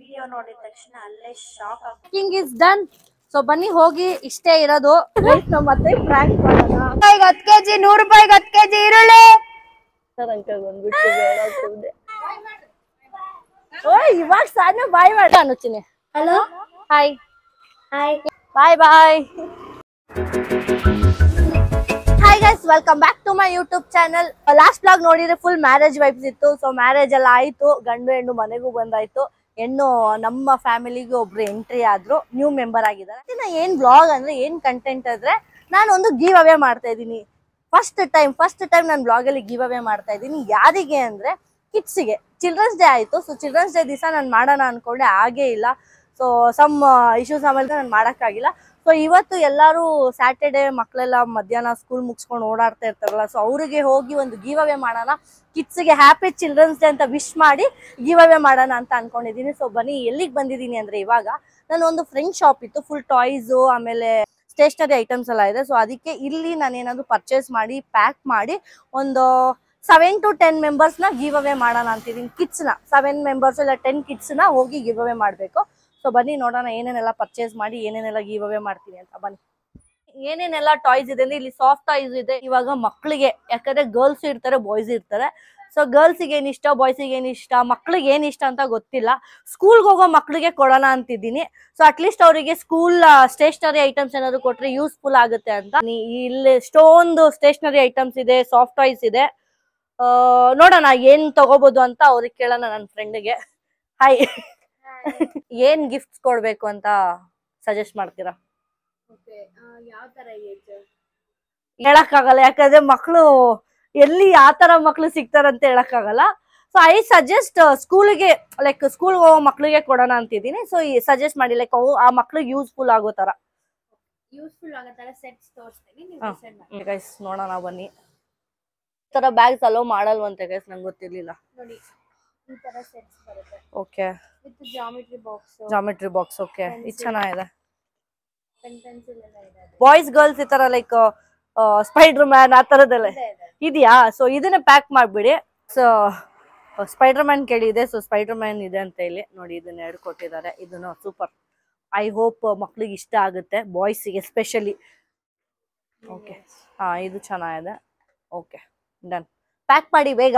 Video ನೋಡಿದ ತಕ್ಷಣ ಅಲ್ಲೇ shock cooking is done. So ಬನ್ನಿ ಹೋಗಿ ಇಷ್ಟೇ ಇರೋದು. ಮತ್ತೆ ಫ್ರಾಂಕ್ ಮಾಡೋಣ. 10 kg 100 ರೂಪಾಯಿಗೆ 10 kg ಈರುಳ್ಳಿ. ಬಂದ್ಬಿಟ್ಟು ಇವಾಗ ಸಾನು ಬಾಯ್ ಮಾಡ ಅನ್ನುತ್ತೀನಿ. Hello hi hi bye bye. Hi guys, welcome back to my YouTube channel. Last blog ನೋಡಿದ್ರೆ ಫುಲ್ ಮ್ಯಾರೇಜ್ ವೈಬ್ಸ್ ಇತ್ತು. ಸೊ ಮ್ಯಾರೇಜ್ ಎಲ್ಲ ಆಯ್ತು, ಗಂಡು ಹೆಣ್ಣು ಮನೆಗೂ ಬಂದಾಯ್ತು. ಹೆಣ್ಣು ನಮ್ಮ ಫ್ಯಾಮಿಲಿಗೆ ಒಬ್ರು ಎಂಟ್ರಿ ಆದ್ರು, ನ್ಯೂ ಮೆಂಬರ್ ಆಗಿದ್ದಾರೆ. ಏನ್ ಬ್ಲಾಗ್ ಅಂದ್ರೆ ಏನ್ ಕಂಟೆಂಟ್ ಅಂದ್ರೆ ನಾನು ಒಂದು ಗಿವ್ ಅವೇ ಮಾಡ್ತಾ ಇದ್ದೀನಿ. ಫಸ್ಟ್ ಟೈಮ್ ನಾನು ಬ್ಲಾಗ್ ಅಲ್ಲಿ ಗಿವ್ ಅವೇ ಮಾಡ್ತಾ ಇದ್ದೀನಿ. ಯಾರಿಗೆ ಅಂದ್ರೆ ಕಿಡ್ಸ್ಗೆ. ಚಿಲ್ಡ್ರನ್ಸ್ ಡೇ ಆಯ್ತು. ಸೊ ಚಿಲ್ಡ್ರನ್ಸ್ ಡೇ ದಿವಸ ನಾನು ಮಾಡೋಣ ಅನ್ಕೊಂಡೆ, ಆಗೇ ಇಲ್ಲ. ಸೊ ಸಮ್ ಇಶ್ಯೂಸ್ ಆಮೇಲೆ ನಾನು ಮಾಡೋಕ್ಕಾಗಿಲ್ಲ. ಸೊ ಇವತ್ತು ಎಲ್ಲರೂ ಸ್ಯಾಟರ್ಡೆ ಮಕ್ಕಳೆಲ್ಲ ಮಧ್ಯಾಹ್ನ ಸ್ಕೂಲ್ ಮುಗಿಸ್ಕೊಂಡು ಓಡಾಡ್ತಾ ಇರ್ತಾರಲ್ಲ, ಸೊ ಅವರಿಗೆ ಹೋಗಿ ಒಂದು ಗಿವ್ ಅವೇ ಮಾಡೋಣ, ಕಿಡ್ಸ್ಗೆ ಹ್ಯಾಪಿ ಚಿಲ್ಡ್ರನ್ಸ್ ಡೇ ಅಂತ ವಿಶ್ ಮಾಡಿ ಗಿವ್ ಅವೇ ಮಾಡೋಣ ಅಂತ ಅನ್ಕೊಂಡಿದ್ದೀನಿ. ಸೊ ಬನ್ನಿ, ಎಲ್ಲಿಗೆ ಬಂದಿದ್ದೀನಿ ಅಂದ್ರೆ ಇವಾಗ ನಾನು ಒಂದು ಫ್ರೆಂಡ್ ಶಾಪ್ ಇತ್ತು, ಫುಲ್ ಟಾಯ್ಸು ಆಮೇಲೆ ಸ್ಟೇಷನರಿ ಐಟಮ್ಸ್ ಎಲ್ಲ ಇದೆ. ಸೊ ಅದಕ್ಕೆ ಇಲ್ಲಿ ನಾನು ಏನಾದ್ರು ಪರ್ಚೇಸ್ ಮಾಡಿ ಪ್ಯಾಕ್ ಮಾಡಿ ಒಂದು 7 to 10 ಮೆಂಬರ್ಸ್ನ ಗಿವ್ ಅವೇ ಮಾಡೋಣ ಅಂತಿದ್ದೀನಿ. ಕಿಡ್ಸ್ನ 7 ಮೆಂಬರ್ಸ್ ಇಲ್ಲ 10 ಕಿಡ್ಸ್ನ ಹೋಗಿ ಗಿವ್ ಅವೇ ಮಾಡಬೇಕು. ಸೊ ಬನ್ನಿ ನೋಡೋಣ ಏನೇನೆಲ್ಲ ಪರ್ಚೇಸ್ ಮಾಡಿ ಏನೇನೆಲ್ಲ ಗಿವ್ ಅವೇ ಮಾಡ್ತೀನಿ ಅಂತ. ಬನ್ನಿ, ಏನೇನೆಲ್ಲ ಟಾಯ್ಸ್ ಇದೆ ಅಂದ್ರೆ ಇಲ್ಲಿ ಸಾಫ್ಟ್ ಟಾಯ್ಸ್ ಇದೆ ಇವಾಗ ಮಕ್ಕಳಿಗೆ. ಯಾಕಂದ್ರೆ ಗರ್ಲ್ಸ್ ಇರ್ತಾರೆ, ಬಾಯ್ಸ್ ಇರ್ತಾರೆ. ಸೊ ಗರ್ಲ್ಸಿಗೆ ಏನ್ ಇಷ್ಟ, ಬಾಯ್ಸಿಗೆ ಏನ್ ಇಷ್ಟ, ಮಕ್ಳಿಗೆ ಏನ್ ಇಷ್ಟ ಅಂತ ಗೊತ್ತಿಲ್ಲ. ಸ್ಕೂಲ್ಗೆ ಹೋಗೋ ಮಕ್ಳಿಗೆ ಕೊಡೋಣ ಅಂತಿದ್ದೀನಿ. ಸೊ ಅಟ್ಲೀಸ್ಟ್ ಅವರಿಗೆ ಸ್ಕೂಲ್ ಸ್ಟೇಷನರಿ ಐಟಮ್ಸ್ ಏನಾದ್ರು ಕೊಟ್ರೆ ಯೂಸ್ಫುಲ್ ಆಗುತ್ತೆ ಅಂತ. ಇಲ್ಲಿ ಎಷ್ಟೊಂದು ಸ್ಟೇಷನರಿ ಐಟಮ್ಸ್ ಇದೆ, ಸಾಫ್ಟ್ ಟಾಯ್ಸ್ ಇದೆ. ನೋಡೋಣ ಏನ್ ತಗೋಬಹುದು ಅಂತ ಅವ್ರಿಗೆ ಕೇಳೋಣ, ನನ್ನ ಫ್ರೆಂಡ್ಗೆ. ಹಾಯ್, ಏನ್ ಗಿಫ್ಟ್ಸ್ ಕೊಡ್ಬೇಕು ಅಂತ ಸಜೆಸ್ಟ್ ಮಾಡ್ತೀರಾ? ಯಾವ ತರ ಹೇಳಕ್ಕಾಗಲ್ಲ, ಯಾಕಂದ್ರೆ ಮಕ್ಳು ಎಲ್ಲಿ ಯಾವ ತರ ಮಕ್ಳು ಸಿಗ್ತಾರಂತ ಹೇಳಕ್ಕಾಗಲ್ಲ. ಸೊ ಐ ಸಜೆಸ್ಟ್ ಸ್ಕೂಲ್ಗೆ, ಲೈಕ್ ಸ್ಕೂಲ್ ಹೋಗೋ ಮಕ್ಳಿಗೆ ಕೊಡೋಣ ಅಂತಿದ್ದೀನಿ. ಸೊ ಸಜೆಸ್ಟ್ ಮಾಡಿ, ಲೈಕ್ ಆ ಮಕ್ಳಿಗೆ ಯೂಸ್ಫುಲ್ ಆಗೋ ತರ ಸೆಟ್ಸ್ ತೋರಿಸ್ತೀನಿ. ಗೈಸ್ ನೋಡೋಣ ಬನ್ನಿ. ಈ ತರ ಬ್ಯಾಗ್ಸ್ ಅಲೋ ಮಾಡಲ್ವಂತೆ ಗೈಸ್, ನಂಗೆ ಗೊತ್ತಿರ್ಲಿಲ್ಲ. ನೋಡಿ, ಈ ತರ ಸೆಟ್ಸ್ ಬರುತ್ತೆ. Okay, with geometry box. Okay, ಇದು ಚೆನ್ನಾಗಿದೆ. ಪೆನ್ ಪೆನ್ಸಿಲ್ ಎಲ್ಲ ಇದೆ. ಬಾಯ್ಸ್ ಗರ್ಲ್ಸ್ ಈ ತರ ಲೈಕ್ ಸ್ಪೈಡರ್ ಮ್ಯಾನ್ ಆ ತರದೆಲ್ಲ ಇದೆಯಾ? ಸೊ ಇದನ್ನ ಪ್ಯಾಕ್ ಮಾಡ್ಬಿಡಿ. ಸೊ ಸ್ಪೈಡರ್ ಮ್ಯಾನ್ ಕೇಳಿದೆ, ಸೊ ಸ್ಪೈಡರ್ ಮ್ಯಾನ್ ಇದೆ ಅಂತ ಹೇಳಿ ನೋಡಿ, ಇದನ್ನ 2 ಕೊಟ್ಟಿದ್ದಾರೆ. ಇದನ್ನು ಸೂಪರ್. ಐ ಹೋಪ್ ಮಕ್ಳಿಗೆ ಇಷ್ಟ ಆಗುತ್ತೆ, ಬಾಯ್ಸಿಗೆ ಎಸ್ಪೆಷಲಿ. ಓಕೆ, ಇದು ಚೆನ್ನಾಗಿದೆ. Okay, done. ಪ್ಯಾಕ್ ಮಾಡಿ ಬೇಗ.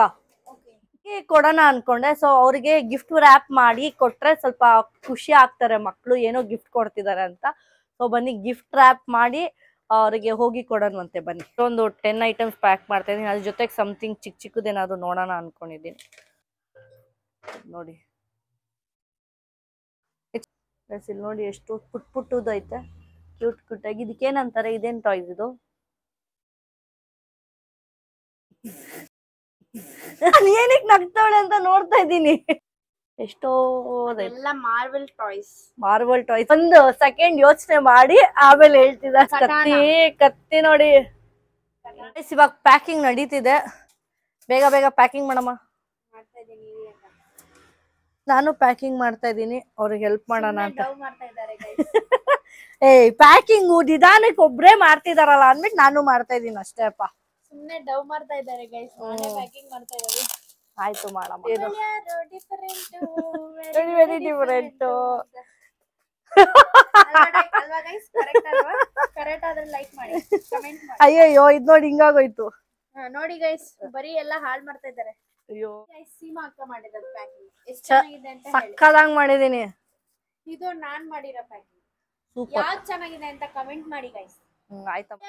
ಕೊಡೋಣ ಅನ್ಕೊಂಡೆ. ಸೊ ಅವ್ರಿಗೆ ಗಿಫ್ಟ್ ರ್ಯಾಪ್ ಮಾಡಿ ಕೊಟ್ರೆ ಸ್ವಲ್ಪ ಖುಷಿ ಆಗ್ತಾರೆ ಮಕ್ಳು, ಏನೋ ಗಿಫ್ಟ್ ಕೊಡ್ತಿದ್ದಾರೆ ಅಂತ. ಸೊ ಬನ್ನಿ, ಗಿಫ್ಟ್ ರ್ಯಾಪ್ ಮಾಡಿ ಅವ್ರಿಗೆ ಹೋಗಿ ಕೊಡೋಣಂತೆ. ಬನ್ನಿ, ಒಂದು 10 ಐಟಮ್ಸ್ ಪ್ಯಾಕ್ ಮಾಡ್ತಾ ಇದೀನಿ. ಅದ್ರ ಜೊತೆಗೆ ಸಮಥಿಂಗ್ ಚಿಕ್ಕದೇನಾದ್ರು ನೋಡೋಣ ಅನ್ಕೊಂಡಿದ್ದೀನಿ. ನೋಡಿ ಇಲ್ಲಿ ನೋಡಿ, ಎಷ್ಟು ಪುಟ್ಟದು ಐತೆ, ಕ್ಯೂಟ್ ಆಗಿ. ಇದಕ್ಕೇನಂತಾರೆ, ಇದೇನ್ ಟಾಯ್ಸ್ ಇದು? ಏನಕ್ಕೆ ನಗ್ತಾವಳೆ ಅಂತ ನೋಡ್ತಾ ಇದ್ದೀನಿ. ಎಷ್ಟೋ ಮಾರ್ವೆಲ್ ಟಾಯ್ಸ್. ಒಂದು ಸೆಕೆಂಡ್ ಯೋಚನೆ ಮಾಡಿ ಆಮೇಲೆ ಹೇಳ್ತಿದ್ದ. ಕತ್ತಿ ನೋಡಿ. ಇವಾಗ ಪ್ಯಾಕಿಂಗ್ ನಡೀತಿದೆ, ಬೇಗ ಬೇಗ ಪ್ಯಾಕಿಂಗ್ ಮಾಡಮ್ಮ. ನಾನು ಪ್ಯಾಕಿಂಗ್ ಮಾಡ್ತಾ ಇದ್ದೀನಿ, ಅವ್ರಿಗೆ ಹೆಲ್ಪ್ ಮಾಡೋಣ ಅಂತ. ಪ್ಯಾಕಿಂಗ್ ನಿಧಾನಕ್ಕೆ ಒಬ್ರೇ ಮಾಡ್ತಿದಾರಲ್ಲ ಅಂದ್ಬಿಟ್ಟು ನಾನು ಮಾಡ್ತಾ ಇದ್ದೀನಿ ಅಷ್ಟೇ ಅಪ್ಪ. ಸುಮ್ನೆ ಡವ್ ಮಾಡ್ತಾ ಇದ್ದಾರೆ ಗೈಸ್, ನಾನೇ ಪ್ಯಾಕಿಂಗ್ ಮಾಡ್ತಾ ಇದ್ದೀನಿ. ಆಯ್ತು ಮಾಡಮ್ಮ. Very different. ಅಲ್ವಾ ಗೈಸ್? ಕರೆಕ್ಟ್ ಆದ್ರೆ ಲೈಕ್ ಮಾಡಿ, ಕಮೆಂಟ್ ಮಾಡಿ. ಅಯ್ಯಯ್ಯೋ, ಇದ್ ನೋಡಿ ಹಿಂಗಾಗೋಯ್ತು. ನೋಡಿ ಗೈಸ್, ಬರೀ ಎಲ್ಲ ಹಾಳ್ ಮಾಡ್ತಾ ಇದ್ದಾರೆ. ಅಯ್ಯೋ, ಸೀಮಾ ಅಕ್ಕ ಮಾಡಿರೋದು ಪ್ಯಾಕಿಂಗ್ ಎಷ್ಟು ಚೆನ್ನಾಗಿದೆ ಅಂತ ಹೇಳಿ. ಸಕ್ಕದಾಗಿ ಮಾಡಿದೀನಿ. ಇದು ನಾನ್ ಮಾಡಿರೋ ಪ್ಯಾಕಿಂಗ್. ಯಾವ್ದು ಚೆನ್ನಾಗಿದೆ ಅಂತ ಕಮೆಂಟ್ ಮಾಡಿ ಗೈಸ್. ಆಯ್ತಮ್ಮ.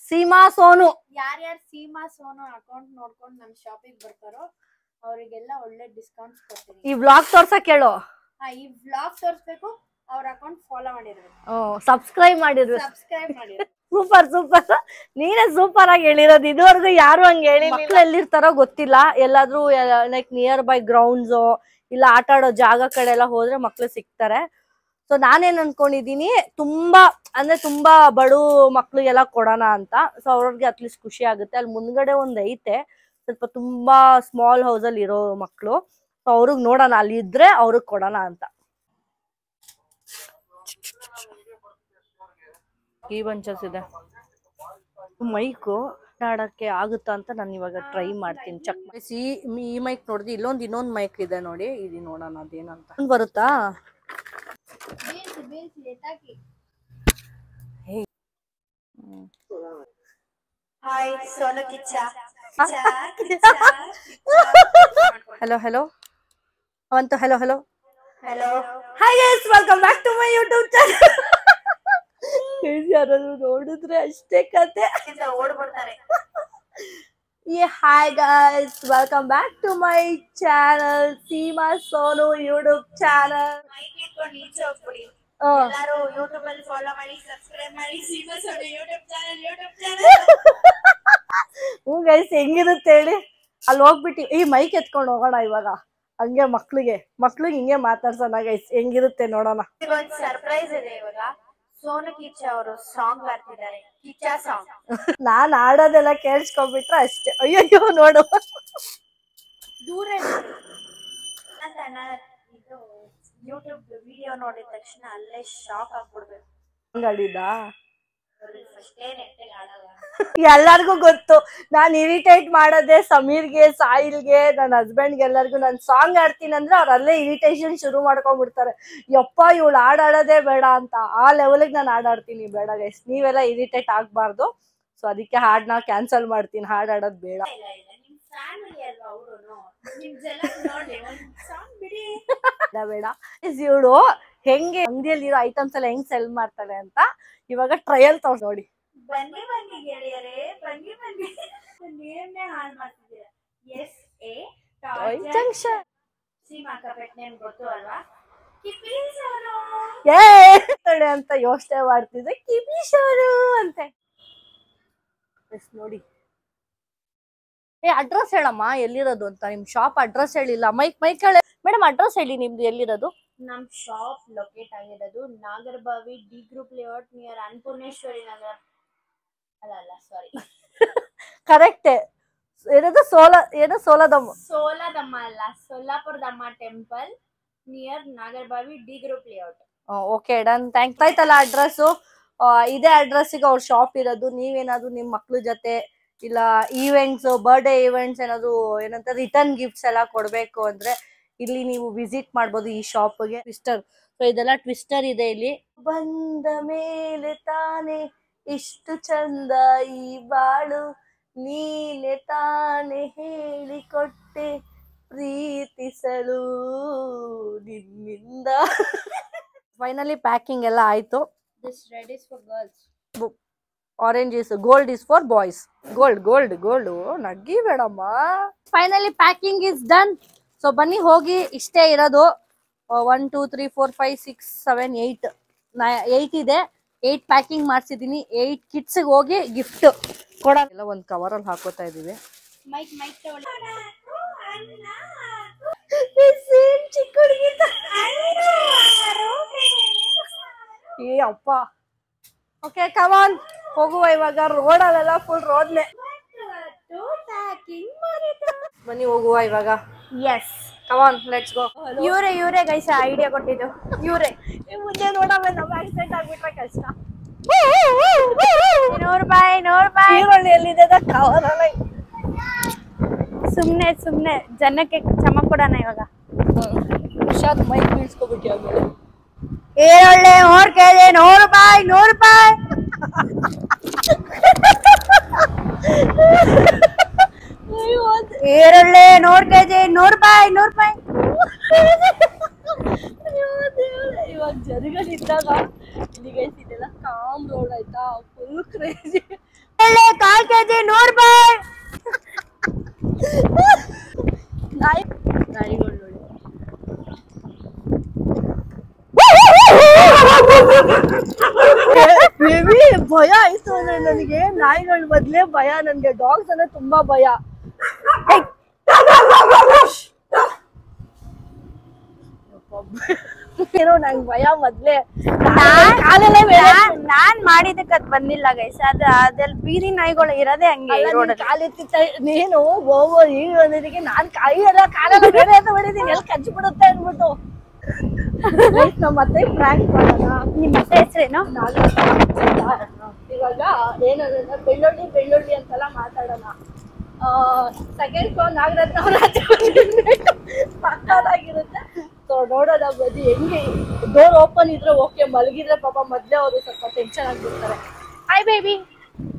ಸೀಮಾ ಸೋನು, ಯಾರ್ಯಾರು ಸೀಮಾ ಸೋನು ಅಕೌಂಟ್ ನೋಡ್ಕೊಂಡು ನಮ್ ಶಾಪಿಗೆ ಬರ್ತಾರೋ ಅವರಿಗೆಲ್ಲ ಒಳ್ಳೆ ಡಿಸ್ಕೌಂಟ್ಸ್ ಕೊಡ್ತೀನಿ. ಈ ವ್ಲಾಗ್ ತೋರ್ಸಕ್ ಹೇಳು. ಈ ವ್ಲಾಗ್ ತೋರಿಸಬೇಕು, ಅವ್ರ ಅಕೌಂಟ್ ಫಾಲೋ ಮಾಡಿರ್ಬೇಕು, ಸಬ್ಸ್ಕ್ರೈಬ್ ಮಾಡಿರ್ಬೇಕು. ಸೂಪರ್. ನೀನೇ ಸೂಪರ್ ಆಗಿ ಹೇಳಿರೋದು. ಇದುವರೆಗೂ ಯಾರು ಹಂಗೆ ಹೇಳಿ. ಮಕ್ಳು ಎಲ್ಲಿರ್ತಾರೋ ಗೊತ್ತಿಲ್ಲ, ಎಲ್ಲಾದ್ರೂ ಲೈಕ್ ನಿಯರ್ ಬೈ ಗ್ರೌಂಡ್ಸ್ ಇಲ್ಲ ಆಟ ಆಡೋ ಜಾಗ ಕಡೆ ಎಲ್ಲ ಹೋದ್ರೆ ಮಕ್ಳು ಸಿಗ್ತಾರೆ. ಸೊ ನಾನೇನ್ ಅನ್ಕೊಂಡಿದೀನಿ, ತುಂಬಾ ಬಡು ಮಕ್ಳಿಗೆಲ್ಲ ಕೊಡೋಣ ಅಂತ. ಸೊ ಅವ್ರಿಗೆ ಅಟ್ಲೀಸ್ಟ್ ಖುಷಿ ಆಗುತ್ತೆ. ಅಲ್ಲಿ ಮುಂದ್ಗಡೆ ಒಂದ್ ಐತೆ, ಸ್ವಲ್ಪ ತುಂಬಾ ಸ್ಮಾಲ್ ಹೌಸ್ ಅಲ್ಲಿ ಇರೋ ಮಕ್ಳು. ಸೊ ಅವ್ರಿಗೆ ನೋಡೋಣ, ಅಲ್ಲಿ ಇದ್ರೆ ಅವ್ರಿಗೆ ಕೊಡೋಣ ಅಂತ. ಈ ಬಂಚಸ್ ಇದೆ. ಮೈಕು ಆಡಕ್ಕೆ ಆಗುತ್ತಾ ಅಂತ ನಾನು ಇವಾಗ ಟ್ರೈ ಮಾಡ್ತೀನಿ. ಚೆಕ್ ಮಾಡಿಸಿ. ಈ ಮೈಕ್ ನೋಡಿದ್ವಿ, ಇನ್ನೊಂದು ಮೈಕ್ ಇದೆ ನೋಡಿ, ಇದು ನೋಡೋಣ ಅದೇನಂತ ಬರುತ್ತಾ. ಹಲೋ ಹಲೋ ಅವಂತು hello hello hello hi guys, welcome back to my YouTube channel. ಯಾರಾದ್ರೂ ನೋಡಿದ್ರೆ ಅಷ್ಟೇ ಕತೆ ಓಡ್ಬಿಡ್ತಾರೆ. Hi guys, welcome back to my channel Seema Sonu YouTube channel. ಎಲ್ಲರೂ ಯೂಟ್ಯೂಬ್ ಅಲ್ಲಿ ಫಾಲೋ ಮಾಡಿ, ಸಬ್ಸ್ಕ್ರೈಬ್ ಮಾಡಿ ಸೀಮಾ ಸೋನು ಯೂಟ್ಯೂಬ್ ಚಾನಲ್. ಹ್ಞೂ ಗೈಸ್, ಹೆಂಗಿರುತ್ತೆ ಹೇಳಿ, ಅಲ್ಲಿ ಹೋಗ್ಬಿಟ್ಟು ಈ ಮೈಕ್ ಎತ್ಕೊಂಡು ಹೋಗೋಣ ಇವಾಗ. ಹಂಗೆ ಮಕ್ಳಿಗೆ ಹಿಂಗೆ ಮಾತಾಡ್ಸೋಣ ಗೈಸ್, ಹೆಂಗಿರುತ್ತೆ ನೋಡೋಣ. ಒಂದು ಸರ್ಪ್ರೈಸ್ ಇದೆ ಇವಾಗ. ಸೋನು ಕಿಚ್ಚ ಅವರು ಸಾಂಗ್ ಬರ್ತಿದ್ದಾರೆ, ಕಿಚ್ಚ ಸಾಂಗ್. ನಾನ್ ಆಡೋದೆಲ್ಲ ಕೇಳಿಸ್ಕೊಂಡ್ಬಿಟ್ರೆ ಅಷ್ಟೇ. ಅಯ್ಯಯ್ಯೋ ನೋಡು, ದೂರ ಇದು ಯೂಟ್ಯೂಬ್ ವಿಡಿಯೋ ನೋಡಿದ ತಕ್ಷಣ ಅಲ್ಲೇ ಶಾಕ್ ಆಗ್ಬಿಡ್ಬೇಕು. ಹಂಗಾಡಿದಾ ಫಸ್ಟೇ ನೆಟ್ಟಿಗೆ ಆಡಲ್ಲ. ಎಲ್ಲರಿಗೂ ಗೊತ್ತು, ನಾನ್ ಇರಿಟೇಟ್ ಮಾಡೋದೇ ಸಮೀರ್ಗೆ, ಸಾಹಿಲ್ಗೆ, ನನ್ನ ಹಸ್ಬೆಂಡ್ಗೆ, ಎಲ್ಲರಿಗೂ. ನಾನು ಸಾಂಗ್ ಆಡ್ತೀನಿ ಅಂದ್ರೆ ಅವ್ರು ಅಲ್ಲೇ ಇರಿಟೇಷನ್ ಶುರು ಮಾಡ್ಕೊಂಡ್ಬಿಡ್ತಾರೆ. ಯಪ್ಪ ಇವಳು ಆಡೋದೇ ಬೇಡ ಅಂತ. ಆ ಲೆವೆಲ್ಗೆ ನಾನು ಆಡ್ತೀನಿ. ಬೇಡ ಗೈಸ್, ನೀವೆಲ್ಲ ಇರಿಟೇಟ್ ಆಗ್ಬಾರ್ದು. ಸೊ ಅದಕ್ಕೆ ಹಾಡ್ನ ಕ್ಯಾನ್ಸಲ್ ಮಾಡ್ತೀನಿ, ಹಾಡ್ ಆಡೋದು ಬೇಡ. ಬೇಡ ಇವಳು ಹೆಂಗೆ ಅಂಗಡಿಯಲ್ಲಿರೋ ಐಟಮ್ಸ್ ಎಲ್ಲ ಹೆಂಗ್ ಸೆಲ್ ಮಾಡ್ತಾರೆ ಅಂತ ಇವಾಗ ಟ್ರಯಲ್ ತಗೊಂಡು ನೋಡಿ. ಬನ್ನಿ ಬನ್ನಿ ಗೆಳೆಯರೇ, ಬನ್ನಿ ಬನ್ನಿ. ನೇಮ್ನೇ ಹಾಳು ಮಾಡ್ತಿದ್ದೀರಾ. S A toy junction Seema ಕಪೆಟ್ ನೇಮ್ ಗೊತ್ತು ಅಲ್ವಾ? ಕಿಪಿ ಸೋನು ತಡೆ ಅಂತ ಯೋಚನೆ ಮಾಡ್ತಿದ್ದೆ, ಕಿಪಿ ಸೋನು ಅಂತೆ. ನೋಡಿ, ಅಡ್ರೆಸ್ ಹೇಳಮ್ಮ, ಎಲ್ಲಿರೋದು ಅಂತ. ನಿಮ್ ಶಾಪ್ ಅಡ್ರೆಸ್ ಹೇಳಿಲ್ಲ. ಮೈಕ್ ಹೇಳಿ ಮೇಡಮ್, ಅಡ್ರೆಸ್ ಹೇಳಿ ನಿಮ್ದು, ಎಲ್ಲಿರೋದು? ನಮ್ ಶಾಪ್ ಲೊಕೇಟ್ ಆಗಿರೋದು Nagarbhavi D group layout near Annapoorneshwari Nagar. ಅಲ್ಲ ಸಾರಿ, ಕರೆಕ್ಟ್. ಏನದು ಸೋಲದಮ್ಮ ಅಲ್ಲ, ಸೋಲಾಪುರದಮ್ಮ temple near Nagarbhavi D group layout. Okay done, thanks. ಆಯ್ತಲ್ಲ ಅಡ್ರೆಸ್, ಇದೇ ಅಡ್ರೆಸ್ಸಿಗೆ ಅವ್ರ ಶಾಪ್ ಇರೋದು. ನೀವೇನಾದ್ರು ನಿಮ್ ಮಕ್ಳ ಜೊತೆ ಇಲ್ಲ ಈವೆಂಟ್ಸ್, ಬರ್ಡೇ ಈವೆಂಟ್ಸ್ ಏನಾದ್ರು ಏನಂತ ರಿಟರ್ನ್ ಗಿಫ್ಟ್ಸ್ ಎಲ್ಲ ಕೊಡ್ಬೇಕು ಅಂದ್ರೆ ಇಲ್ಲಿ ನೀವು ವಿಸಿಟ್ ಮಾಡ್ಬೋದು ಈ ಶಾಪ್ಗೆ. ಟ್ವಿಸ್ಟರ್, ಸೊ ಇದೆಲ್ಲ ಟ್ವಿಸ್ಟರ್ ಇದೆ ಇಲ್ಲಿ. ಬಂದ ಮೇಲೆ ತಾನೆ ಇಷ್ಟು ಚಂದ ಈ ಬಾಳು, ನೀನೆ ತಾನೆ ಹೇಳಿಕೊಟ್ಟೆ ಪ್ರೀತಿಸಲು ನಿನ್ನಿಂದ. ಫೈನಲಿ ಪ್ಯಾಕಿಂಗ್ ಎಲ್ಲ ಆಯ್ತು. This red is for girls, orange is gold is for boys. Gold ನಗ್ಗಿ ಬೇಡಮ್ಮ. Finally packing is done. So ಬನ್ನಿ ಹೋಗಿ. ಇಷ್ಟೇ ಇರೋದು. 1 2 3 4 5 6 7 8 ಇದೆ. 8 ಪ್ಯಾಕಿಂಗ್ ಮಾಡ್ಸಿದೀನಿ. 8 ಕಿಡ್ಸ್ ಹೋಗಿ ಗಿಫ್ಟ್ ಕೊಡ ಎಲ್ಲ ಒಂದ್ ಕವರ್ ಅಲ್ಲಿ ಹಾಕೋತಾ ಇದೀವಿ. ಮೈಕ್ ತಗೊಳ್ಳಿ. ಚಿಕ್ಕ ಹುಡುಗಿ ಏ ಅಪ್ಪ. ಓಕೆ ಕಮಾನ್, ಹೋಗುವ ಇವಾಗ. ರೋಡಲ್ಲೆಲ್ಲ ಫುಲ್ ರೋಡ್ನೆ. ಬನ್ನಿ ಹೋಗುವ ಇವಾಗ. Yes come on, let's go. ಇವರೇ ಗೈಸ್ ಐಡಿಯಾ ಕೊಟ್ಟಿದ್ದು. ಇವರೇ ಮುಂದೆ ನೋಡವೆ, ನಮ್ಮ ಆಕ್ಸಿಡೆಂಟ್ ಆಗ್ಬಿಟ್ರೆ ಕಷ್ಟ. 100 ರೂಪಾಯಿ ಈರುಳ್ಳಿ ಎಲ್ಲಿದೆ ಕವರ್ ಅಲ್ಲ. ಸುಮ್ನೆ ಜನಕ್ಕೆ ಚಮಕ್ ಕೊಡೋಣ ಇವಾಗ. ಹುಷಾರ್, ಮೈಕ್ ಬೀಳ್ಸ್ಕೊಬಿಟ್ಟು ಆಮೇಲೆ. ಈರುಳ್ಳಿ 3 kg 100 ರೂಪಾಯಿ. ಈರುಳ್ಳಿ 100 kg 100 ರೂಪಾಯಿ. ಇವಾಗ ಜನಗಳಿದ್ದಾಗ ಇಲ್ಲಿ ಗೈಸ್ ಇದೆಲ್ಲ ಕಾಮ್ ರೋಡ್ ಆಯ್ತಾ, ಫುಲ್ ಕ್ರೇಜಿ. 1/4 kg 100 ರೂಪಾಯಿ. ನಾಯಿಗಳು ನೋಡಿ. ಬೇಬಿ ಭಯ ಆಯ್ತು ಅಂದ್ರೆ ನನಗೆ. ನಾಯಿಗಳ ಬದ್ಲೇ ಭಯ ನನ್ಗೆ. ಡಾಗ್ಸ್ ಅಂದ್ರೆ ತುಂಬಾ ಭಯ. ನಂಗೆ ಭಯ ಮೊದ್ಲೇ. ನಾನ್ ಮಾಡಿದಕ್ಕೆ ಅದ್ ಬಂದಿಲ್ಲ ಗೈಸ್. ಅದ್ರಲ್ಲಿ ಬೀದಿ ನಾಯಿಗಳು ಇರೋದೇ ಹಂಗೆ. ಕಾಲೆತ್ತಿತ್ತ ನೀನು ಬೋಬೋ ಈಗ ಬಂದಿದ್ದಕ್ಕೆ ನಾನ್ ಕಾಲೆಲ್ಲ ಬೇರೆ ಅಂತ ಮಾಡಿದೀನಿ. ಎಲ್ಲಿ ಕಚ್ಚಿ ಬಿಡುತ್ತೆ ಅನ್ಬಿಟ್ಟು ನಮ್ಮ ಮತ್ತೆ ಪ್ರ್ಯಾಂಕ್ ಮಾಡೋಣ. ನಿಮ್ಮ ಮತ್ತೆ ಹೆಸರೇನು? ಈಗ ಇವಾಗ ಏನಂದ್ರೆ ಬೆಳ್ಳುಳ್ಳಿ ಅಂತೆಲ್ಲ ಮಾತಾಡೋಣ. ಸೆಕೆಂಡ್ ಫ್ಲೋರ್ ನಾಗರತ್ನ ಅವ್ರ ಪಕ್ಕದಾಗಿರುತ್ತೆ. ಸೊ ನೋಡೋಣ ಬದಿ ಹೆಂಗೆ ಡೋರ್ ಓಪನ್ ಇದ್ರೆ ಓಕೆ, ಮಲಗಿದ್ರೆ ಪಾಪ ಮೊದ್ಲೇ ಅವರು ಸ್ವಲ್ಪ ಟೆನ್ಷನ್ ಆಗ್ಬಿಡ್ತಾರೆ. Hi baby,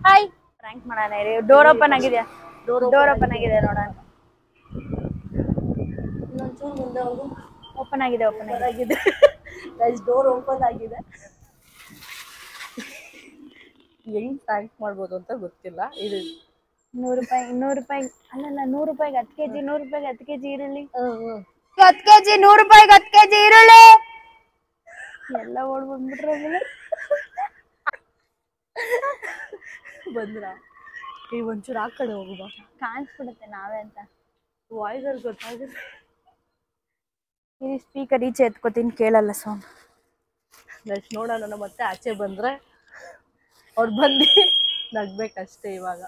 hi. ಪ್ರ್ಯಾಂಕ್ ಮಾಡೋಣ ಇರಿ. ಡೋರ್ ಓಪನ್ ಆಗಿದೆ, ಡೋರ್ ಓಪನ್ ಆಗಿದೆ ನೋಡೋಣ. ಇನ್ನೊಂಚೂರು ಮುಂದೆ ಹೋಗು. ಓಪನ್ ಆಗಿದೆ ಡೋರ್ ಓಪನ್ ಆಗಿದೆ. ಹೆಂಗ್ ಪ್ರ್ಯಾಂಕ್ ಮಾಡ್ಬೋದು ಅಂತ ಗೊತ್ತಿಲ್ಲ. ಇದು 100 ರೂಪಾಯಿ ಅಲ್ಲಲ್ಲ, 100 ರೂಪಾಯಿಗೆ 10 kg, 100 ರೂಪಾಯಿಗೆ 10 kg ಈರುಳ್ಳಿ, 10 kg 100 ರೂಪಾಯಿಗೆ 10 kg ಈರುಳ್ಳಿ ಎಲ್ಲ ಓಡ್ ಬಂದ್ಬಿಟ್ರೆ ಬಂದ್ರ ಈ ಒಂಚೂರು ಆ ಕಡೆ ಹೋಗುವ, ಕಾಣಿಸ್ಬಿಡುತ್ತೆ ನಾವೇ ಅಂತ. ವಾಯ್ಸಲ್ಲಿ ಗೊತ್ತಾಗುತ್ತೆ. ಈ ಸ್ಪೀಕರ್ ಈಚೆ ಎತ್ಕೋತೀನಿ, ಕೇಳಲ್ಲ ಸೌಂಡ್. ನೆಕ್ಸ್ಟ್ ನೋಡೋಣ. ಮತ್ತೆ ಆಚೆ ಬಂದ್ರೆ ಅವ್ರು ಬಂದು ನಗ್ಬೇಕಷ್ಟೇ. ಇವಾಗ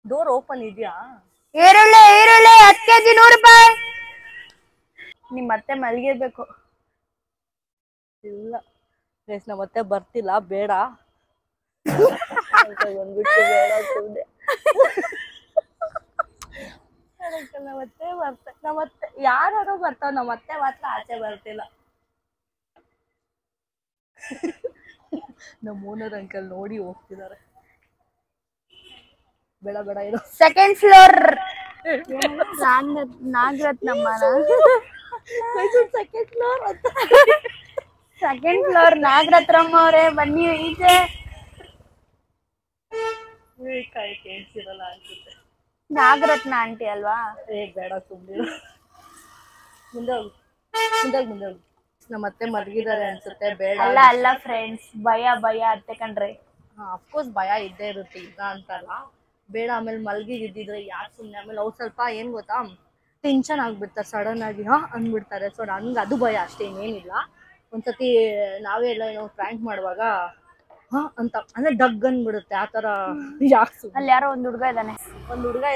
ಡೋರ್ ಓಪನ್ ಇದೆಯಾ? ಈರುಳ್ಳಿ 10 kg 100 ರೂಪಾಯಿ. ನಿಮ್ ಮತ್ತೆ ಮಲಗಿರ್ಬೇಕು. ಇಲ್ಲ ಗೈಸ್, ನಮ್ಮ ಮತ್ತೆ ಬರ್ತಿಲ್ಲ, ಬೇಡ ಬಂದ್ಬಿಟ್ಟು ಬೇಡ ಸುಮ್ಮನೆ. ನಮ್ಮತ್ತೆ ಯಾರು ಬರ್ತಾವ, ನಮ್ಮತ್ತೆ ಮಾತ್ರ ಆಚೆ ಬರ್ತಿಲ್ಲ. ನಮ್ಮ ಓನರ್ ಅಂಕಲ್ ನೋಡಿ ಹೋಗ್ತಿದ್ದಾರೆ. ಬೇಡ ಇರೋ second floor Nagarathnamma. Second floor Nagarathnamma ಅವರೇ, ಬನ್ನಿ ಈಚೆ. ಕೇಳಿಸಿರಲ್ಲ ಅನ್ಸುತ್ತೆ. ನಾಗರತ್ನ ಆಂಟಿ ಅಲ್ವಾ? ಬೇಡ ಸುಮ್ಮನೆ ಮುಂದೆ ಹೋಗು. ನಮ್ಮತ್ತೆ ಮಲಗಿದ್ದಾರೆ ಅನ್ಸುತ್ತೆ, ಬೇಡ. ಅಲ್ಲ ಫ್ರೆಂಡ್ಸ್, ಭಯ ಅತ್ತೆ ಕಂಡ್ರೆ. ಅಫ್ಕೋರ್ಸ್ ಭಯ ಇದ್ದೇ ಇರುತ್ತೆ, ಇಲ್ಲ ಅಂತಲ್ಲ. ಬೇಡ, ಆಮೇಲೆ ಮಲಗಿದ್ದಿದ್ರೆ ಯಾಕೆ ಸುಮ್ಮನೆ. ಆಮೇಲೆ ಅವ್ರು ಸ್ವಲ್ಪ ಏನ್ ಗೊತ್ತಾ, ಟೆನ್ಷನ್ ಆಗ್ಬಿಡ್ತಾರೆ, ಸಡನ್ ಆಗಿ ಅಂದ್ಬಿಡ್ತಾರೆ. ಸೊ ನನ್ಗೆ ಅದು ಭಯ ಅಷ್ಟೇ, ಇನ್ನೇನಿಲ್ಲ. ಒಂದ್ಸತಿ ನಾವೇ ಎಲ್ಲ ಏನೋ ಪ್ರ್ಯಾಂಕ್ ಮಾಡುವಾಗ ಅಂತ ಅಂದ್ರೆ ಡಗ್ ಅಂದ್ಬಿಡುತ್ತೆ ಆತರ. ಯಾಕೆ ಅಲ್ಲಿ ಯಾರೋ ಒಂದು ಹುಡುಗ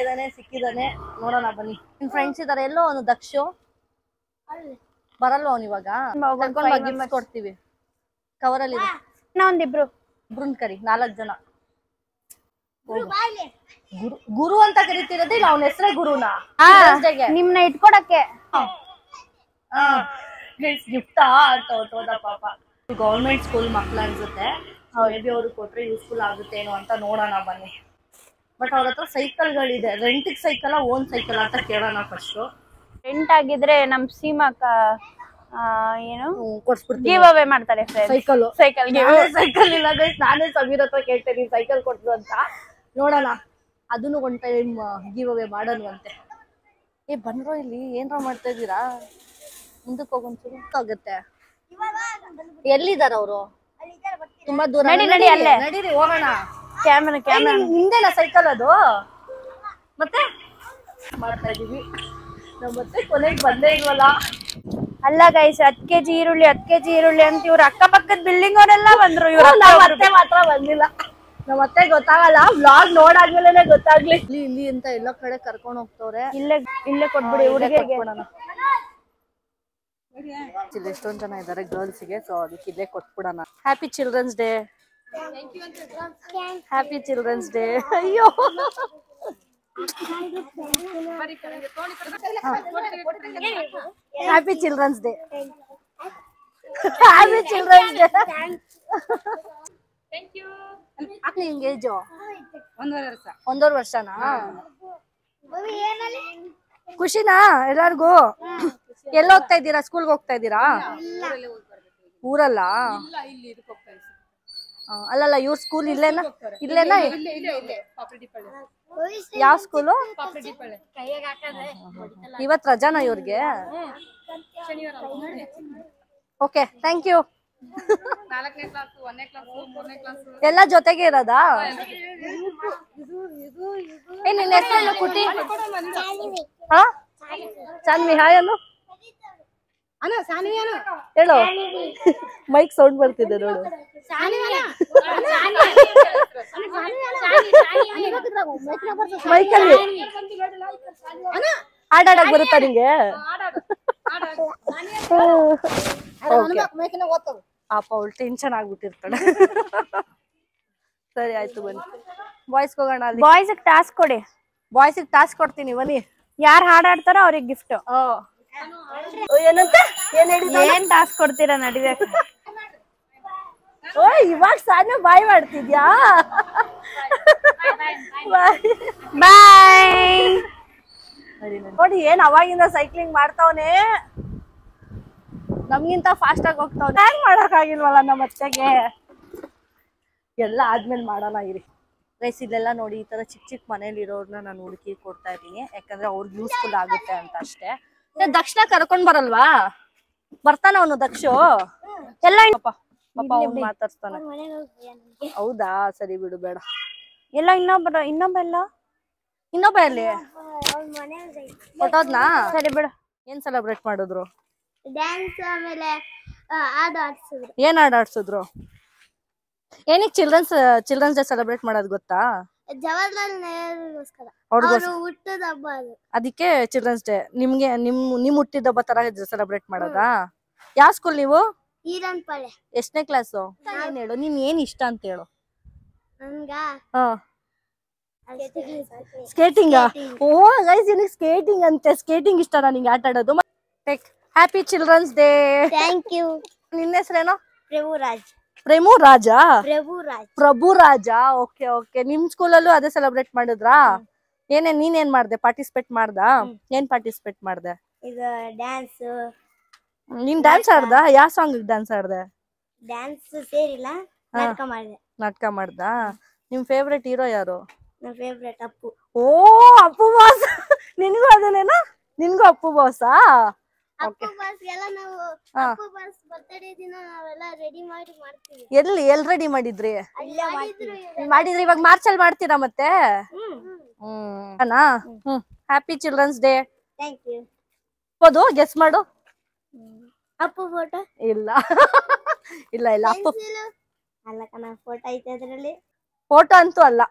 ಇದಾನೆ, ಸಿಕ್ಕಿದಾನೆ. ನೋಡೋಣ ಬನ್ನಿ. ನಿಮ್ ಫ್ರೆಂಡ್ಸ್ ಇದಾರೆ. ಎಲ್ಲೋ ಅವನು ದಕ್ಷು ಬರಲ್ವ ಅವ್ನು? ಇವಾಗ ಕೊಡ್ತೀವಿ, ಕವರಲ್ಲಿ ಒಂದಿಬ್ರು ಕರಿ, 4 ಜನ. ಗುರು ಅಂತ ಕರಿತಿರೋದೇ ಇಲ್ಲ, ಅವನ ಹೆಸರೇ ಗುರುನಾ? ನಿಮ್ನ ಇಟ್ಕೊಡಕ್ಕೆ ಗಿಫ್ಟಾ ಅಂತ ಹೊಟ್ಟೋದ ಪಾಪ. ಗೌರ್ಮೆಂಟ್ ಸ್ಕೂಲ್ ಮಕ್ಳು ಅನ್ಸುತ್ತೆ. ಮೇ ಬಿ ಅವ್ರಿಗೆ ಕೊಟ್ರೆ ಯೂಸ್ಫುಲ್ ಆಗುತ್ತೆ ಏನೋ ಅಂತ. ನೋಡೋಣ ಬನ್ನಿ. ಬಟ್ ಅವ್ರ ಹತ್ರ ಸೈಕಲ್ಗಳಿದೆ. ರೆಂಟಿಗೆ ಸೈಕಲ್, ಓನ್ ಸೈಕಲ್ ಅಂತ ಕೇಳೋಣ ಫಸ್ಟ್. ರೆಂಟ್ ಆಗಿದ್ರೆ ನಮ್ ಸೀಮಾಕ ಏನು ಕೊಡ್ಸ್ಬಿಡ್ತೀವಿ, ಗಿವ್ ಅವೇ ಮಾಡ್ತಾರೆ. ಸೈಕಲ್ ಇಲ್ಲ ಗೈಸ್, ನಾನೇ ಸಮೀರ್ ಹತ್ರ ಕೇಳ್ತೇನೆ ಸೈಕಲ್ ಕೊಡ್ತು ಅಂತ. ನೋಡೋಣ, ಅದನ್ನು ಒಂದ್ ಟೈಮ್ ಗಿವ್ ಅವೇ ಮಾಡೋಣವಂತೆ. ಬಂದ್ರೋ ಇಲ್ಲಿ ಏನ್ರ ಮಾಡ್ತಾ ಇದ್ದೀರಾ? ಮುಂದಕ್ಕೆ ಹೋಗೊಂಚೂರು ಆಗುತ್ತೆ. ಎಲ್ಲಿದಾರ ಅವರು? ತುಂಬಾ ದೂರ. ನಡಿ ಅಲ್ಲೇ ನಡೀರಿ ಹೋಗೋಣ. ಕ್ಯಾಮ್ರಾ ಹಿಂದೆನಾ ಸೈಕಲ್ ಅದು? ಮತ್ತೆ ಮಾಡ್ತಾ ಇದೀವಿ. ಮತ್ತೆ ಕೊನೆಗೆ ಬಂದೇ ಇಲ್ವಲ್ಲ. ಅಲ್ಲ ಗೈಸ್, 10 kg ಈರುಳ್ಳಿ ಅಂತ ಇವ್ರ ಅಕ್ಕಪಕ್ಕದ ಬಿಲ್ಡಿಂಗ್ ಅವರೆಲ್ಲ ಬಂದ್ರು. ಮತ್ತೆ ಮಾತ್ರ ಬಂದಿಲ್ಲ. ನಮ್ಮತ್ತೆ ಗೊತ್ತಾಗಲ್ಲ, ವ್ಲಾಗ್ ನೋಡಾದ್ಮೇಲೆ ಗೊತ್ತಾಗ್ಲಿ. ಇಲ್ಲಿ ಅಂತ ಎಲ್ಲ ಕಡೆ ಕರ್ಕೊಂಡ್ ಹೋಗ್ತವ್ರೆ. ಇಲ್ಲೇ ಕೊಟ್ಬಿಡಿ ಹುಡುಗಿಗೆ. ಇಲ್ಲಿ ಎಷ್ಟೊಂದ್ ಜನ ಇದಾರೆ ಗರ್ಲ್ಸ್ಗೆ, ಸೊ ಅದಕ್ಕೆ ಇಲ್ಲೇ ಕೊಟ್ಬಿಡೋಣ. Happy children's day. Happy children's day. ಅಯ್ಯೋ, happy children's day. Happy children's day. ಆಗ್ಲಿ ನಿಮ್ಗೆ ಏಜು 1.5 ವರ್ಷನಾ? ಖುಷಿನಾ ಎಲ್ಲಾರ್ಗು? ಎಲ್ಲ ಹೋಗ್ತಾ ಇದ್ದೀರಾ? ಸ್ಕೂಲ್ಗೆ ಹೋಗ್ತಾ ಇದ್ದೀರಾ? ಊರಲ್ಲ? ಅಲ್ಲಲ್ಲ, ಇವ್ರ ಸ್ಕೂಲ್ ಇಲ್ಲೇನಾ? ಯಾವ ಸ್ಕೂಲು? ಇವತ್ ರಜಾನ ಇವ್ರಿಗೆ? Okay, thank you. 4ನೇ ಕ್ಲಾಸ್, 1ನೇ ಕ್ಲಾಸ್, 3ನೇ ಕ್ಲಾಸ್ ಎಲ್ಲ ಜೊತೆಗೆ ಇರೋದಾ? ನಿನ್ನ ಹೆಸರು ಕುಟಿ? ಚಾನ್ವಿ, ಹಾಯ್ ಅನ್ನು ಹೇಳು. ಮೈಕ್ ಸೌಂಡ್ ಬರ್ತಿದೆ ನೋಡು. ಮೈಕಲ್ಲಿ ಆಡಾಡಕ್ ಬರುತ್ತಾ ನಿಂಗೆ? ಪಾಪ ಅವಳು ಟೆನ್ಷನ್ ಆಗ್ಬಿಟ್ಟಿರ್ತಾಳೆ. ಸರಿ ಆಯ್ತು ಬನ್ನಿ ಬಾಯ್ಸ್ ಹೋಗೋಣ ಅಲ್ಲಿ ಬಾಯ್ಸ್ ಟಾಸ್ಕ್ ಕೊಡಿ ಬಾಯ್ಸ್ ಟಾಸ್ಕ್ ಕೊಡ್ತೀನಿ ಬನ್ನಿ ಯಾರು ಹಾಡಾಡ್ತಾರೋ ಅವ್ರಿಗೆ ಗಿಫ್ಟ್ ಏನಂತ ಏನ್ ಹೇಳಿದ ಏನ್ ಟಾಸ್ಕ್ ಕೊಡ್ತೀರಾ ನಡಿಬೇಕು ಓ ಇವಾಗ ಸಾನು ಬಾಯ್ ಮಾಡ್ತಿದ್ಯಾ ಬಾಯ್ ನೋಡಿ ಏನ್ ಅವಾಗಿಂದ ಸೈಕ್ಲಿಂಗ್ ಮಾಡ್ತಾವನೆ ನಮ್ಗಿಂತ ಫಾಸ್ಟ್ ಆಗಿ ಹೋಗ್ತಾವ್ ಹ್ಯಾಂಗ್ ಮಾಡಕ್ ಆಗಿಲ್ವಲ್ಲ ನಮ್ಮ ಅತ್ತೆಗೆ ಎಲ್ಲ ಆದ್ಮೇಲೆ ಮಾಡೋಣ ಇರಿ ರೈಸ್ ಇಲ್ಲೆಲ್ಲ ನೋಡಿ ಈ ತರ ಚಿಕ್ಕ ಚಿಕ್ಕ ಮನೇಲಿ ಇರೋರ್ನ ನಾನು ಹುಡುಕಿ ಕೊಡ್ತಾ ಇದ್ದೀನಿ ಯಾಕಂದ್ರೆ ಅವ್ರಿಗೆ ಯೂಸ್ಫುಲ್ ಆಗುತ್ತೆ ಅಂತ ಅಷ್ಟೇ ದಕ್ಷಿಣ ಕರ್ಕೊಂಡ್ ಬರಲ್ವಾ ಬರ್ತಾನ ಅವನು ದಕ್ಷು ಎಲ್ಲ ಪಾಪ ಅವ್ನು ಮಾತಾಡ್ತಾನೆ ಹೌದಾ ಸರಿ ಬಿಡು ಬೇಡ ಎಲ್ಲ ಇನ್ನೊಬ್ಬ ಎಲ್ಲಿ ಕೊಟ್ಟೋದ್ನಾ ಸರಿ ಬಿಡು ಏನ್ ಸೆಲೆಬ್ರೇಟ್ ಮಾಡಿದ್ರು ಡ್ಯಾನ್ಸ್ ಆಮೇಲೆ ಹಾಡು ಆಡ್ಸಿದ್ರು ಏನ್ ಹಾಡ್ ಆಡ್ಸಿದ್ರು ಏನಕ್ಕೆ ಚಿಲ್ಡ್ರನ್ಸ್ ಡೇ ಸೆಲೆಬ್ರೇಟ್ ಮಾಡೋದು ಗೊತ್ತಾ ಜವಾಹರ್ಲಾಲ್ ನೆಹರುಗೋಸ್ಕರ ಅವ್ರಿಗೋಸ್ಕರ ಅವರು ಹುಟ್ಟದ ಹಬ್ಬ ಅದು ಅದಕ್ಕೆ ಚಿಲ್ಡ್ರನ್ಸ್ ಡೇ ನಿಮ್ಗೆ ನಿಮ್ ಹುಟ್ಟಿದ ಹಬ್ಬ ತರ ಸೆಲೆಬ್ರೇಟ್ ಮಾಡೋದಾ ಯಾವ ಸ್ಕೂಲ್ ನೀವು ಈರನ್ಪಾಳೆ ಎಷ್ಟನೇ ಕ್ಲಾಸು ಏನ್ ಹೇಳು ನೀನ್ ಏನ್ ಇಷ್ಟ ಅಂತ ಹೇಳು ನನ್ಗ ಹಾ ಸ್ಕೇಟಿಂಗ್ ಓ ಗೈಸ್ ನಿನಗೆ ಸ್ಕೇಟಿಂಗ್ ಅಂತೆ ಸ್ಕೇಟಿಂಗ್ ಇಷ್ಟನಾ ನಿಂಗೆ ಆಟ ಆಡೋದು happy children's day thank you ನಿನ್ನ ಹೆಸರೇನು ಪ್ರಭುರಾಜ್ ಪ್ರಭು ರಾಜ ಓಕೆ ಓಕೆ ನಿಮ್ ಸ್ಕೂಲಲ್ಲೂ ಅದೇ ಸೆಲೆಬ್ರೇಟ್ ಮಾಡಿದ್ರಾ ನೀನೇನ್ ಮಾಡ್ದೆ ಪಾರ್ಟಿಸಿಪೇಟ್ ಮಾಡ್ದಾ ಏನ್ ಪಾರ್ಟಿಸಿಪೇಟ್ ಮಾಡ್ದೆ ಇದು ಡ್ಯಾನ್ಸ್ ನೀನ್ ಡ್ಯಾನ್ಸ್ ಆಡ್ದ ಯಾವ ಸಾಂಗ್ ಡ್ಯಾನ್ಸ್ ಆಡ್ದೆ ಸೇರಿಲ್ಲ ನಾಟಕ ಮಾಡ್ದಾ ನಿಮ್ ಫೇವ್ರೆಟ್ ಹೀರೋ ಯಾರು ನನ್ನ ಫೇವ್ರೆಟ್ ಅಪ್ಪು ಓ ಅಪ್ಪು ಬಾಸ್ ನಿನ್ಗೂ ಅದನ್ನೇನಾ ನಿನ್ಗೂ ಅಪ್ಪು ಬಾಸಾ ಅಪ್ಪು ಬಾಸ್ ಎಲ್ಲ ನಾವು ಅಪ್ಪು ಬಾಸ್ ಬರ್ತ್ಡೇ ದಿನ ನಾವೆಲ್ಲ ರೆಡಿ ಮಾಡ್ತೀವಿ ಎಲ್ಲಿ ರೆಡಿ ಮಾಡಿದ್ರಿ ಅಲ್ಲೇ ಮಾಡ್ತೀವಿ ಮಾಡಿದ್ರಿ ಇವಾಗ ಮಾರ್ಚ್ ಅಲ್ಲಿ ಮಾಡ್ತೀರಾ ಮತ್ತೆ happy children's day thank you ಹೌದು ಗೆಸ್ ಮಾಡು ಅಪ್ಪು ಫೋಟೋ ಇಲ್ಲ ಇಲ್ಲ ಇಲ್ಲ ಅಪ್ಪು ಅಲ್ಲ ಕಣ ಫೋಟೋ ಐತೆ ಅದ್ರಲ್ಲಿ ಫೋಟೋ ಅಂತೂ ಅಲ್ಲ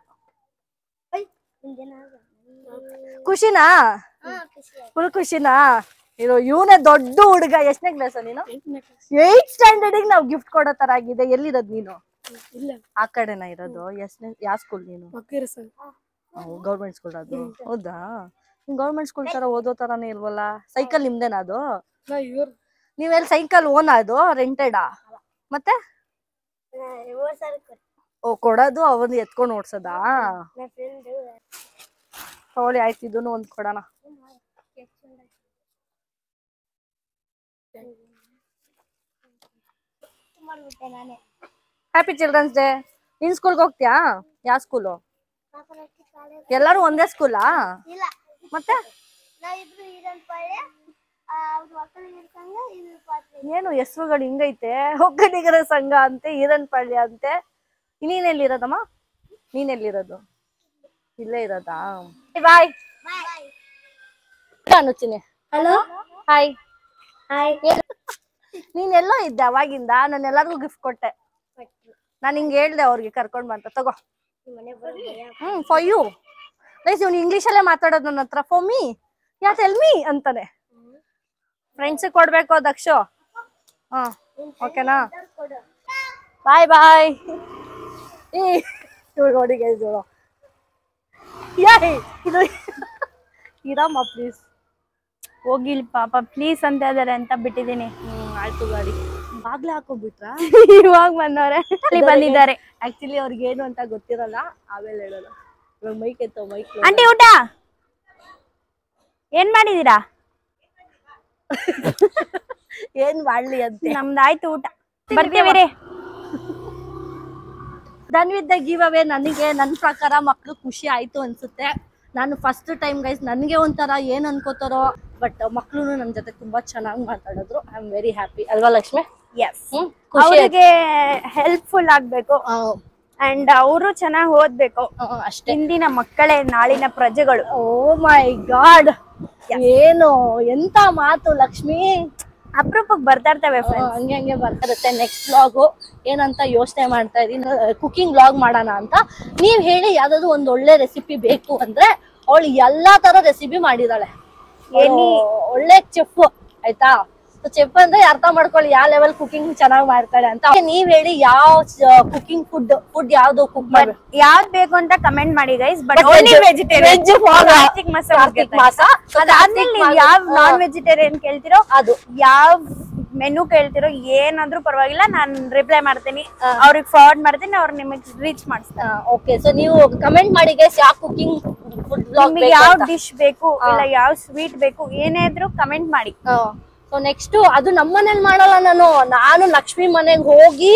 ಖುಷಿನಾ ಫುಲ್ ಖುಷಿನಾ ಇರೋ ಇವನೇ ದೊಡ್ಡ ಹುಡುಗ ಎಷ್ಟನೇ ಕ್ಲಾಸ್ ನೀನು 8th ಸ್ಟ್ಯಾಂಡರ್ಡ್ ನಾವ್ ಗಿಫ್ಟ್ ಕೊಡೋ ತರ ಆಗಿದೆ ಎಲ್ಲಿರೋದ್ ನೀನು ಆ ಕಡೆನಾ ಇರೋದು ಯಾವ ಸ್ಕೂಲ್ ನೀನು ಗೌರ್ಮೆಂಟ್ ಸ್ಕೂಲ್ ಅದು ಹೌದಾ ಗೌರ್ಮೆಂಟ್ ಸ್ಕೂಲ್ ತರ ಓದೋ ತರಾನೇ ಇಲ್ವಲ್ಲ ಸೈಕಲ್ ನಿಮ್ದೇನಾ ಅದು ನೀವೆಲ್ಲಿ ಸೈಕಲ್ ಓನ್ ಅದು ರೆಂಟೆಡಾ ಮತ್ತೆ ಓ ಕೊಡೋದು ಅವನ್ನ ಎತ್ಕೊಂಡು ಓಡ್ಸೋದಾ ತಗೊಳ್ಳಿ ಆಯ್ತು ಇದನ್ನು ಒಂದ್ ಕೊಡೋಣ ಹ್ಯಾಪಿ ಚಿಲ್ಡ್ರನ್ಸ್ ಡೇ ನಿನ್ ಸ್ಕೂಲ್ಗೆ ಹೋಗ್ತೀಯಾ ಯಾವ ಸ್ಕೂಲು ಎಲ್ಲಾರು ಒಂದೇ ಸ್ಕೂಲಾ ಮತ್ತೆ ಏನು ಹೆಸರುಗಳು ಹಿಂಗೈತೆ ಒಕ್ಕಲಿಗರ ಸಂಘ ಅಂತೆ ಈರನ್ಪಾಳ್ಯ ಅಂತೆ ನೀನೆಲ್ಲಿರೋದಮ್ಮ ನೀನೆಲ್ಲಿರೋದು ಇಲ್ಲೇ ಇರೋದಾ ಬಾಯ್ ಅನುಚಿನಿ ಹಲೋ ಹಾಯ್ ಹಾಯ್ ನೀನೆಲ್ಲೋ ಇದ್ದೆ ಅವಾಗಿಂದ ನಾನು ಎಲ್ಲರಿಗೂ ಗಿಫ್ಟ್ ಕೊಟ್ಟೆ ನಾನು ಹಿಂಗೆ ಹೇಳ್ದೆ ಅವ್ರಿಗೆ ಕರ್ಕೊಂಡ್ ಬಂತ ತಗೋ ಫಾರ್ ಯು ಗೈಸ್ ಇವ್ನು ಇಂಗ್ಲಿಷ್ ಅಲ್ಲೇ ಮಾತಾಡೋದು ನನ್ನ ಹತ್ರ for me yeah tell me ಅಂತಾನೆ ಫ್ರೆಂಡ್ಸ್ ಕೊಡ್ಬೇಕು ದಕ್ಷು ಓಕೆನಾ ಬಾಯ್ ಬಾಯ್ ನೋಡಿ ಗೈಸ್ ಇದು ಇರಮ್ಮ ಪ್ಲೀಸ್ ಹೋಗಿಲ್ ಪಾಪ ಪ್ಲೀಸ್ ಅಂತ ಇದಾರೆ ಅಂತ ಬಿಟ್ಟಿದೀನಿ ಆಯ್ತು ಗಾಡಿ ಬಾಗ್ಲ ಹಾಕೋಬಿಟ್ರಾ ಇವಾಗ ಬಂದವ್ರೆ ಬಂದಿದ್ದಾರೆ ಆಕ್ಚುಲಿ ಅವ್ರಿಗೆ ಏನು ಅಂತ ಗೊತ್ತಿರಲ್ಲ ಆಮೇಲೆ ಹೇಳೋಲ್ಲ ಇವಾಗ ಮೈಕ್ ಎತ್ತೋ ಮೈಕ್ ಆಂಟಿ ಊಟ ಏನ್ ಮಾಡಿದೀರಾ ಏನ್ ಮಾಡ್ಲಿ ಅಂತೆ ನಮ್ದಾಯ್ತು ಊಟ ಬರ್ತೀವಿ done with the give away ನನಗೆ ನನ್ನ ಪ್ರಕಾರ ಮಕ್ಳು ಖುಷಿ ಆಯ್ತು ಅನ್ಸುತ್ತೆ ನಾನು ಫಸ್ಟ್ ಟೈಮ್ ಗೈಸ್ ನನಗೆ ಒಂಥರ ಏನ್ ಅನ್ಕೋತಾರೋ ಬಟ್ ಮಕ್ಳು ನನ್ನ ಜೊತೆ ತುಂಬಾ ಚೆನ್ನಾಗಿ ಮಾತಾಡಿದ್ರು ಐ ಆಮ್ ವೆರಿ ಹ್ಯಾಪಿ ಅಲ್ವಾ ಲಕ್ಷ್ಮಿ ಅವ್ರಿಗೆ ಹೆಲ್ಪ್ಫುಲ್ ಆಗ್ಬೇಕು ಅಂಡ್ ಅವರು ಚೆನ್ನಾಗಿ ಓದ್ಬೇಕು ಅಷ್ಟೇ ಇಂದಿನ ಮಕ್ಕಳೇ ನಾಳಿನ ಪ್ರಜೆಗಳು ಓ ಮೈ ಗಾಡ್ ಏನು ಎಂತ ಮಾತು ಲಕ್ಷ್ಮಿ ಅಪರೂಪಕ್ಕೆ ಬರ್ತಾ ಇರ್ತವೆ ಹಂಗೆ ಹಂಗೆ ಬರ್ತಿರುತ್ತೆ ನೆಕ್ಸ್ಟ್ ವ್ಲಾಗು ಏನಂತ ಯೋಚನೆ ಮಾಡ್ತಾ ಇದೀನಿ ಕುಕಿಂಗ್ ವ್ಲಾಗ್ ಮಾಡೋಣ ಅಂತ ನೀವ್ ಹೇಳಿ ಯಾವ್ದಾದ್ರು ಒಂದ್ ಒಳ್ಳೆ ರೆಸಿಪಿ ಬೇಕು ಅಂದ್ರೆ ಅವಳು ಎಲ್ಲಾ ತರ ರೆಸಿಪಿ ಮಾಡಿದಾಳೆ ಒಳ್ಳೆ ಚೆಫ್ ಆಯ್ತಾ ಚೆಫ್ ಅಂದ್ರೆ ಅರ್ಥ ಮಾಡ್ಕೊಳ್ಳಿ ಯಾವ ಲೆವೆಲ್ ಕುಕಿಂಗ್ ಚೆನ್ನಾಗಿ ಮಾಡ್ತಾಳೆ ಅಂತ. ನೀವ್ ಹೇಳಿ ಯಾವ ಕುಕಿಂಗ್ ಫುಡ್ ಯಾವ್ದು ಕುಕ್ ಮಾಡಿ ಯಾವ್ದ್ ಬೇಕು ಅಂತ ಕಮೆಂಟ್ ಮಾಡಿ guys. But only vegetarian Karthik ಮಾಸ. ಅದಾದ್ಮೇಲೆ ನೀವು ಯಾವ ನಾನ್ ವೆಜಿಟೇರಿಯನ್ ಕೇಳ್ತಿರೋ ಅದು ಯಾವ ಮೆನು ಕೇಳ್ತಿರೋ ಏನಾದ್ರೂ ಪರವಾಗಿಲ್ಲ, ನಾನ್ ರಿಪ್ಲೈ ಮಾಡ್ತೀನಿ, ಅವ್ರಿಗೆ ಫಾರ್ವರ್ಡ್ ಮಾಡ್ತೀನಿ, ಅವ್ರು ನಿಮಗೆ ರೀಚ್ ಮಾಡಿಸ್ತಾರೆ. ಓಕೆ, ಸೊ ನೀವು ಕಮೆಂಟ್ ಮಾಡಿ ಗೈಸ್ ಯಾವ ಕುಕಿಂಗ್ ಫುಡ್ ನಿಮ್ಗೆ ಯಾವ ಡಿಶ್ ಬೇಕು ಇಲ್ಲ ಯಾವ ಸ್ವೀಟ್ ಬೇಕು ಏನೇ ಇದ್ರು ಕಮೆಂಟ್ ಮಾಡಿ. ಸೊ ನೆಕ್ಸ್ಟ್ ಅದು ನಮ್ಮನೇಲಿ ಮಾಡಲ್ಲ, ನಾನು ಲಕ್ಷ್ಮಿ ಮನೆಗೆ ಹೋಗಿ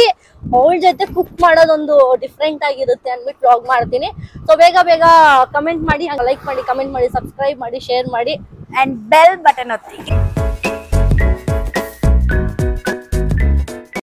ಅವಳ ಜೊತೆ ಕುಕ್ ಮಾಡೋದೊಂದು ಡಿಫ್ರೆಂಟ್ ಆಗಿರುತ್ತೆ ಅಂದ್ಬಿಟ್ಟು ವ್ಲಾಗ್ ಮಾಡ್ತೀನಿ. ಸೊ ಬೇಗ ಕಮೆಂಟ್ ಮಾಡಿ, ಲೈಕ್ ಮಾಡಿ, ಕಮೆಂಟ್ ಮಾಡಿ, ಸಬ್ಸ್ಕ್ರೈಬ್ ಮಾಡಿ, ಶೇರ್ ಮಾಡಿ ಅಂಡ್ ಬೆಲ್ ಬಟನ್ ಒತ್ತಿ.